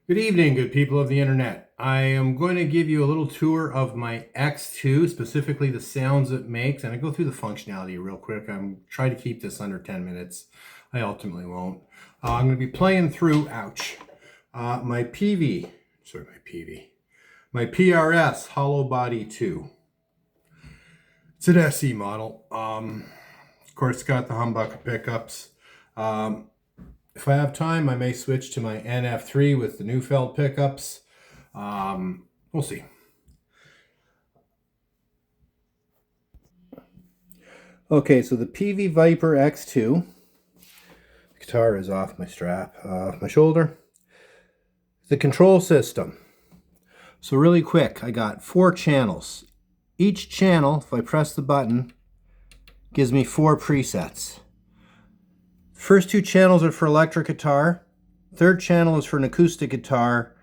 Good evening, good people of the internet. I am going to give you a little tour of my X2, specifically the sounds it makes, and I go through the functionality real quick. I'm trying to keep this under 10 minutes. I ultimately won't. I'm going to be playing through, my PRS hollowbody 2. It's an SE model. Of course, it's got the humbucker pickups. If I have time, I may switch to my NF3 with the Neufeld pickups. We'll see. Okay, so the Peavey Vypyr X2. The guitar is off my strap, off my shoulder. The control system. So really quick, I got 4 channels. Each channel, if I press the button, gives me 4 presets. First 2 channels are for electric guitar. Third channel is for an acoustic guitar.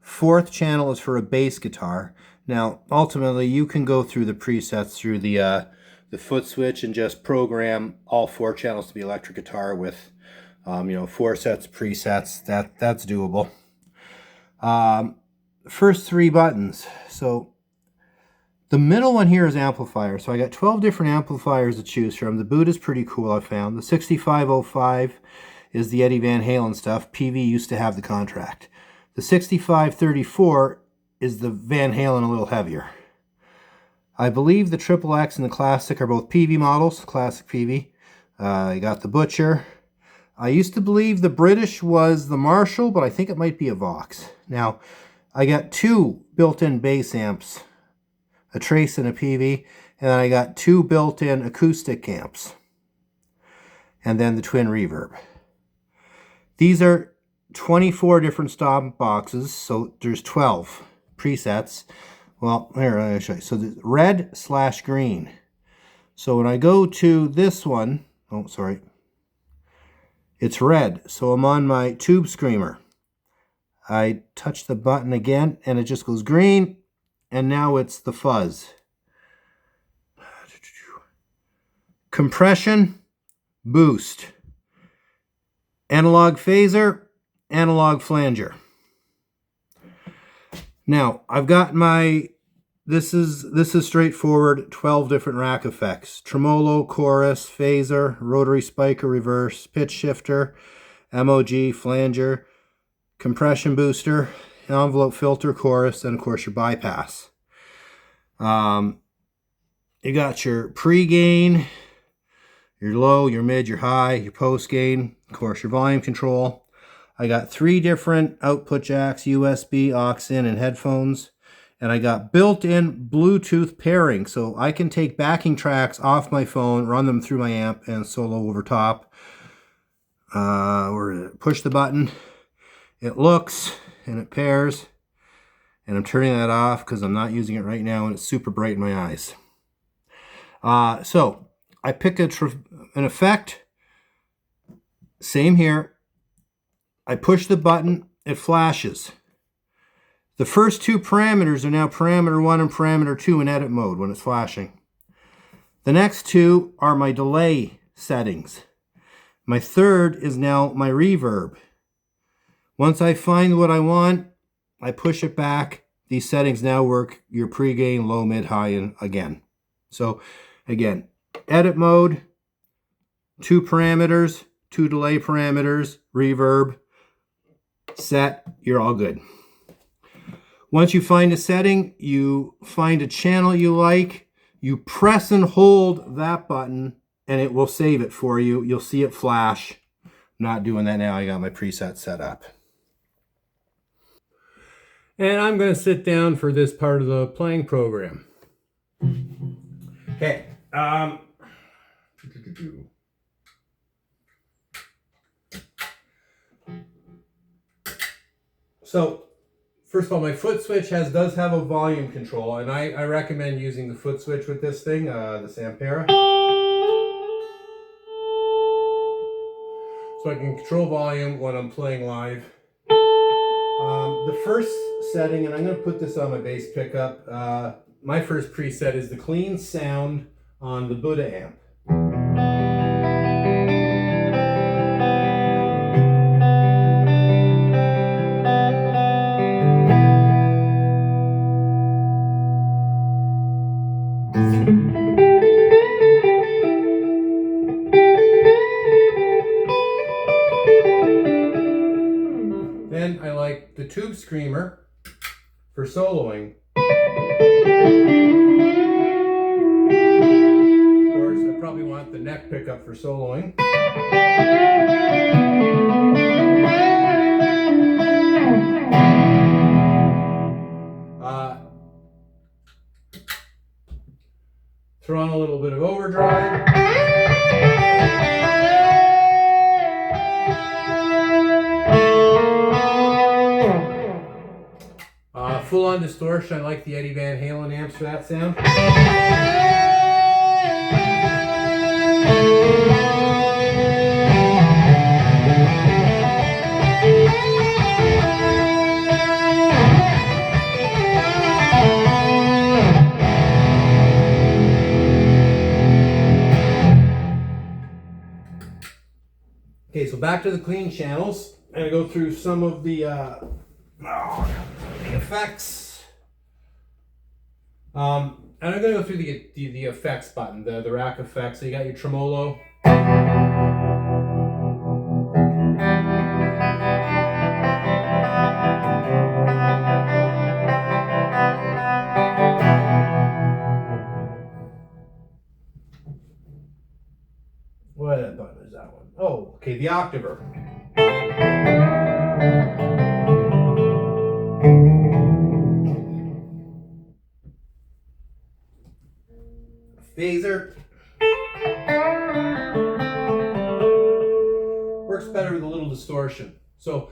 Fourth channel is for a bass guitar. Now, ultimately, you can go through the presets through the foot switch and just program all 4 channels to be electric guitar with, 4 sets of presets. That's doable. First 3 buttons. So the middle one here is amplifier. So I got 12 different amplifiers to choose from. The boot is pretty cool, I found. The 6505 is the Eddie Van Halen stuff. Peavey used to have the contract. The 6534 is the Van Halen, a little heavier. I believe the Triple X and the Classic are both Peavey models, Classic Peavey. I got the Butcher. I used to believe the British was the Marshall, but I think it might be a Vox. Now, I got 2 built-in bass amps, a Trace and a Peavey, and then I got 2 built-in acoustic amps, and then the twin reverb. These are 24 different stop boxes, so there's 12 presets. Well, here, I'll show you. So the red/green. So when I go to this one, oh, sorry, it's red. So I'm on my tube screamer. I touch the button again, and it just goes green, and now it's the fuzz. Compression, boost. Analog phaser, analog flanger. Now, I've got my, this is straightforward, 12 different rack effects. Tremolo, chorus, phaser, rotary spiker, reverse, pitch shifter, MOG, flanger, compression booster, envelope filter, chorus, and of course your bypass. You got your pre-gain, your low, your mid, your high, your post-gain, of course your volume control. I got 3 different output jacks, USB, aux in, and headphones. And I got built-in Bluetooth pairing, so I can take backing tracks off my phone, run them through my amp, and solo over top. Or push the button. It looks, and it pairs. And I'm turning that off because I'm not using it right now, and it's super bright in my eyes. So I pick an effect. Same here. I push the button, it flashes. The first 2 parameters are now parameter 1 and parameter 2 in edit mode when it's flashing. The next 2 are my delay settings. My third is now my reverb. Once I find what I want, I push it back. These settings now work your pre-gain, low, mid, high, and again. So again, edit mode, 2 parameters, 2 delay parameters, reverb, set, you're all good. Once you find a setting, you find a channel you like, you press and hold that button, and it will save it for you. You'll see it flash. I'm not doing that now. I got my preset set up. And I'm going to sit down for this part of the playing program. Okay. So, first of all, my foot switch does have a volume control, and I recommend using the foot switch with this thing, this Ampera. So I can control volume when I'm playing live. The first setting, and I'm going to put this on my bass pickup, my first preset is the clean sound on the Buddha amp. then I like the tube screamer for soloing. Of course, I probably want the neck pickup for soloing. Throw on a little bit of overdrive. Full-on distortion. I like the Eddie Van Halen amps for that sound. Okay, so back to the clean channels. I'm going to go through some of the effects. And I'm going to go through the effects button, the rack effects. So you got your tremolo. What button is that one? Oh, okay, the octaver. Phaser. Works better with a little distortion. So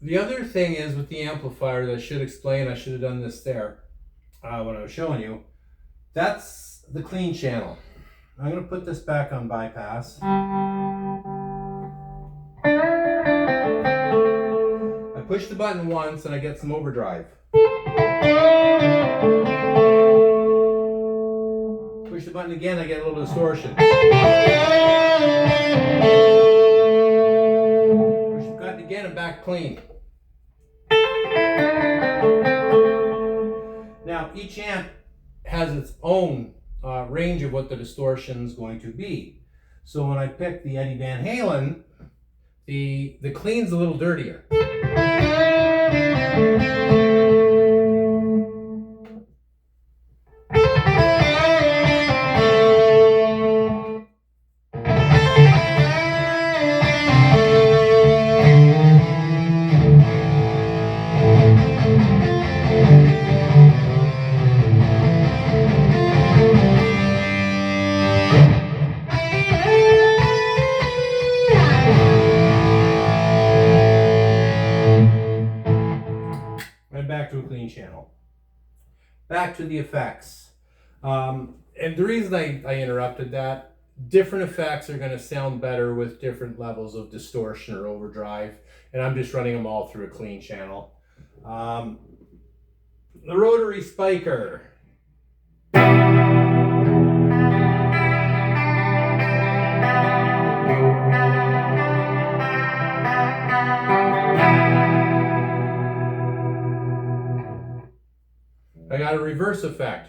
the other thing is with the amplifier that I should explain, I should have done this there when I was showing you, that's the clean channel. I'm going to put this back on bypass. I push the button once and I get some overdrive. Push the button again, I get a little distortion. Push the button again and back clean. Now each amp has its own range of what the distortion is going to be. So when I pick the Eddie Van Halen, the clean's a little dirtier. Back to a clean channel. Back to the effects. And the reason I interrupted that, different effects are going to sound better with different levels of distortion or overdrive, and I'm just running them all through a clean channel. The rotary spiker. I got a reverse effect.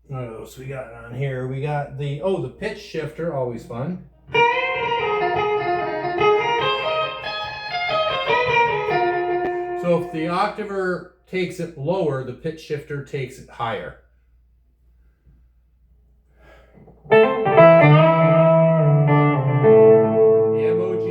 What else we got on here? We got the pitch shifter, always fun. So if the octaver takes it lower, the pitch shifter takes it higher. The MOG.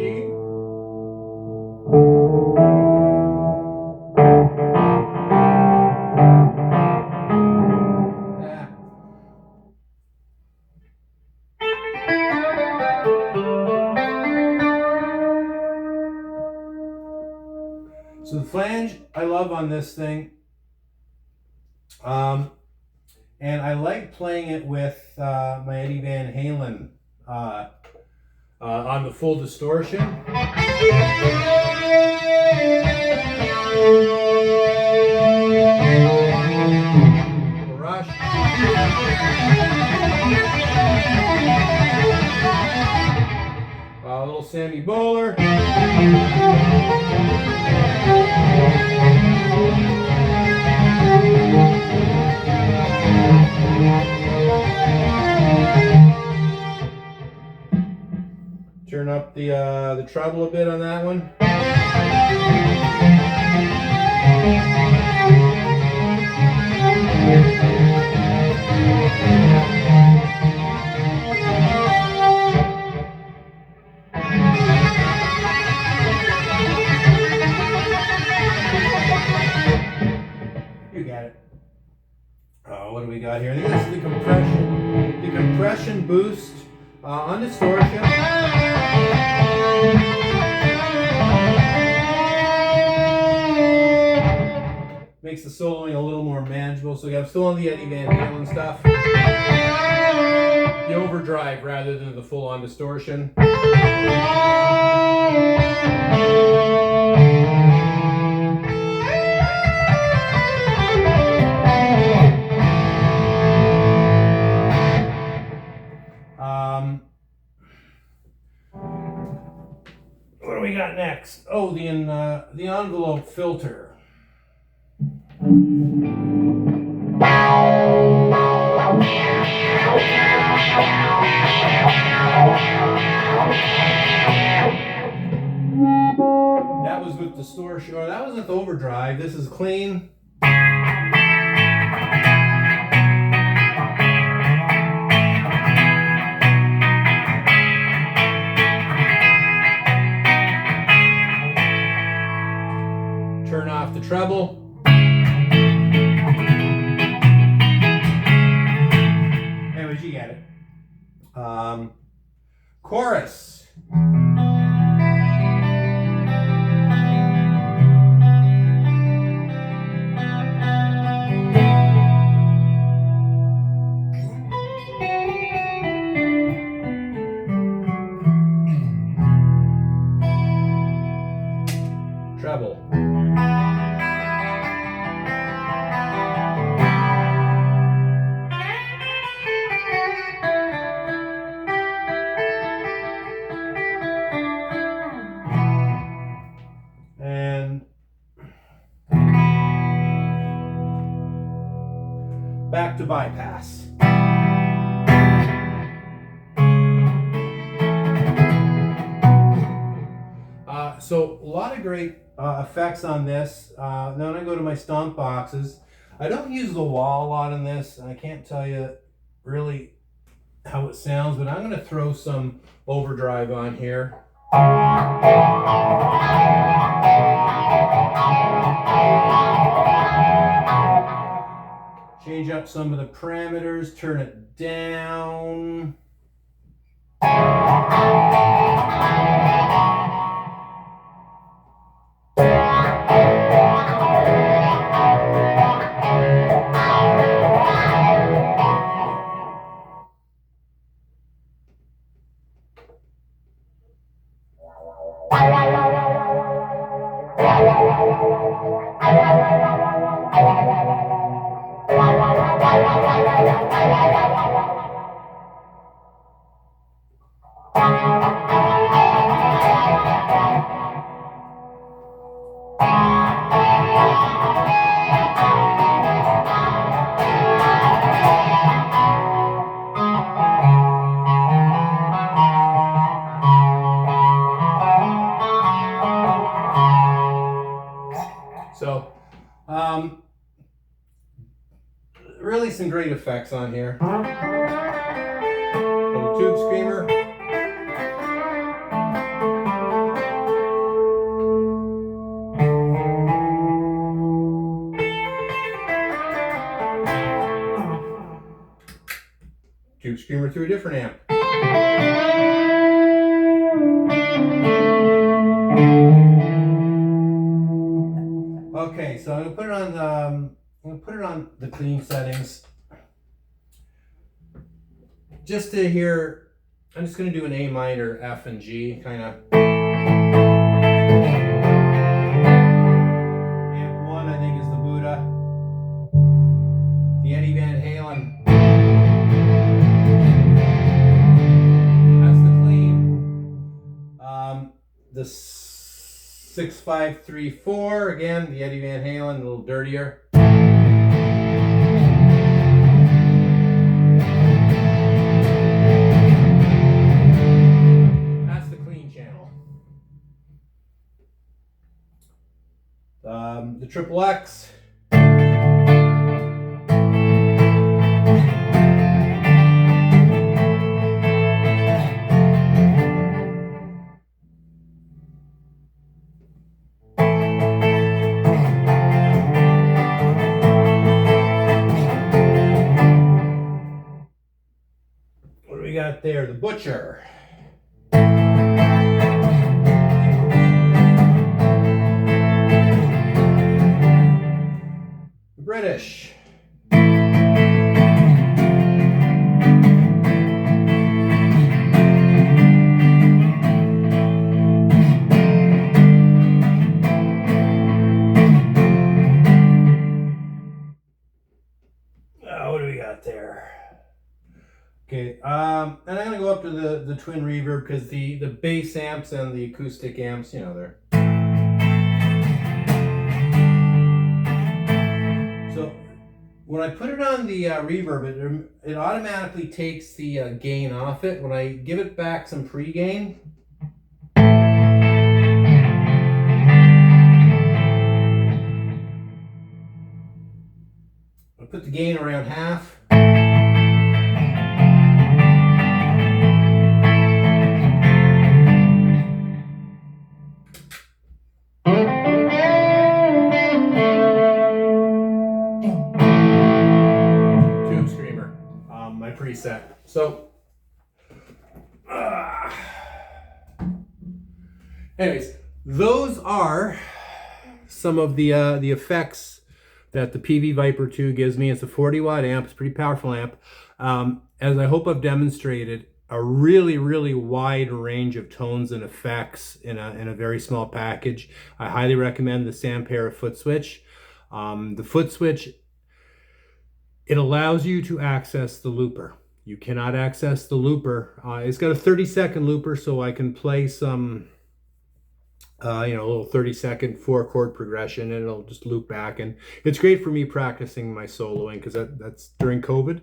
So the flange I love on this thing And I like playing it with my Eddie Van Halen on the full distortion. Rush. A little Sammy Bowler. Turn up the treble a bit on that one. You got it. What do we got here? I think this is the compression. The compression boost on distortion. Makes the soloing a little more manageable. So I'm still on the Eddie Van Halen stuff. The overdrive rather than the full-on distortion. What do we got next? Oh, the envelope filter. That was with distortion, or that was with overdrive. This is clean. Turn off the treble. Anyways, you get it. Chorus. Treble. And back to bypass. So a lot of great effects on this. Then I go to my stomp boxes. I don't use the wah a lot in this. I can't tell you really how it sounds, but I'm going to throw some overdrive on here. Change up some of the parameters, turn it down. So, really some great effects on here. Little tube screamer. Tube screamer through a different amp. Okay, so I'm going to put it on I'm gonna put it on the clean settings. Just to hear, I'm just gonna do an A minor, F and G, kind of. Amp 1, I think, is the Buddha. The Eddie Van Halen. That's the clean. The 6534, again, the Eddie Van Halen, a little dirtier. That's the clean channel. The Triple X. What do we got there? The Butcher. The British. What do we got there? Okay, and I'm gonna go up to the twin reverb because the bass amps and the acoustic amps, you know, they're. So when I put it on the reverb, it automatically takes the gain off it. When I give it back some pre-gain, I put the gain around half. Tube Screamer, my preset. So, anyways, those are some of the effects that the Peavey Vypyr 2 gives me. It's a 40-watt amp. It's a pretty powerful amp. As I hope I've demonstrated, a really, really wide range of tones and effects in a very small package. I highly recommend the Sampera foot switch. The foot switch, it allows you to access the looper. You cannot access the looper. It's got a 30-second looper, so I can play some a little 30-second 4-chord progression, and it'll just loop back. And it's great for me practicing my soloing, because that's during COVID.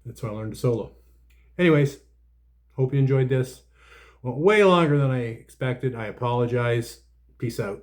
That's when I learned to solo. Anyways, hope you enjoyed this. Well, way longer than I expected. I apologize. Peace out.